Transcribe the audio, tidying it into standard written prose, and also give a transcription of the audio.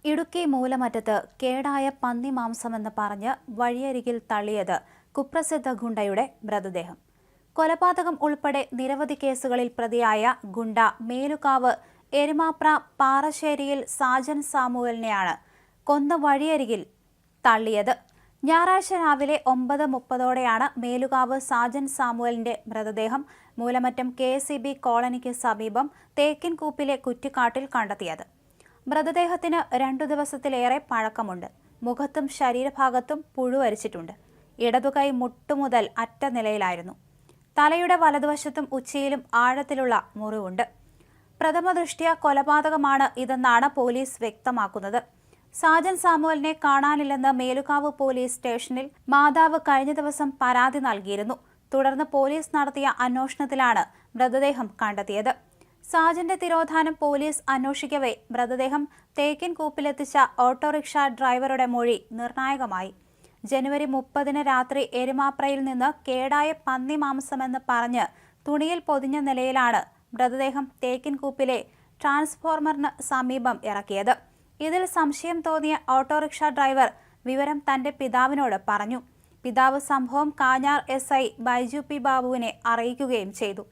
ഇടുക്കി മൂലമറ്റത്ത് കേടായ പന്നിമാംസമെന്ന് പറഞ്ഞ് വഴിയരികിൽ തള്ളിയത് കുപ്രസിദ്ധ ഗുണ്ടയുടെ മൃതദേഹം. കൊലപാതകം ഉൾപ്പെടെ നിരവധി കേസുകളിൽ പ്രതിയായ ഗുണ്ട മേലുകാവ് എരുമാപ്ര പാറശ്ശേരിയിൽ സാജൻ സാമുവലിനെയാണ് കൊന്ന വഴിയരികിൽ തള്ളിയത്. ഞായറാഴ്ച രാവിലെ 9:30ഓടെയാണ് മേലുകാവ് സാജൻ സാമുവലിന്റെ മൃതദേഹം മൂലമറ്റം KSEB കോളനിക്ക് സമീപം തേക്കിൻകൂപ്പിലെ കുറ്റിക്കാട്ടിൽ കണ്ടെത്തിയത്. മൃതദേഹത്തിന് 2 ദിവസത്തിലേറെ പഴക്കമുണ്ട്. മുഖത്തും ശരീരഭാഗത്തും പുഴുവരിച്ചിട്ടുണ്ട്. ഇടതുകൈ മുട്ടുമുതൽ അറ്റ നിലയിലായിരുന്നു. തലയുടെ വലതുവശത്തും ഉച്ചിയിലും ആഴത്തിലുള്ള മുറിവുണ്ട്. പ്രഥമദൃഷ്ട്യാ കൊലപാതകമാണ് ഇതെന്നാണ് പോലീസ് വ്യക്തമാക്കുന്നത്. സാജൻ സാമുവലിനെ കാണാനില്ലെന്ന് മേലുകാവ് പോലീസ് സ്റ്റേഷനിൽ മാതാവ് കഴിഞ്ഞ ദിവസം പരാതി നൽകിയിരുന്നു. തുടർന്ന് പോലീസ് നടത്തിയ അന്വേഷണത്തിലാണ് മൃതദേഹം കണ്ടെത്തിയത്. സാജന്റെ തിരോധാനം പോലീസ് അന്വേഷിക്കവേ മൃതദേഹം തേക്കിൻകൂപ്പിലെത്തിച്ച ഓട്ടോറിക്ഷ ഡ്രൈവറുടെ മൊഴി നിർണായകമായി. ജനുവരി 30 രാത്രി എരുമാപ്രയിൽ നിന്ന് കേടായ പന്നി മാംസമെന്ന് പറഞ്ഞ് തുണിയിൽ പൊതിഞ്ഞ നിലയിലാണ് മൃതദേഹം തേക്കിൻകൂപ്പിലെ ട്രാൻസ്ഫോർമറിന് സമീപം ഇറക്കിയത്. ഇതിൽ സംശയം തോന്നിയ ഓട്ടോറിക്ഷ ഡ്രൈവർ വിവരം തന്റെ പിതാവിനോട് പറഞ്ഞു. പിതാവ് സംഭവം കാഞ്ഞാർ SI ബൈജു P. ബാബുവിനെ അറിയിക്കുകയും ചെയ്തു.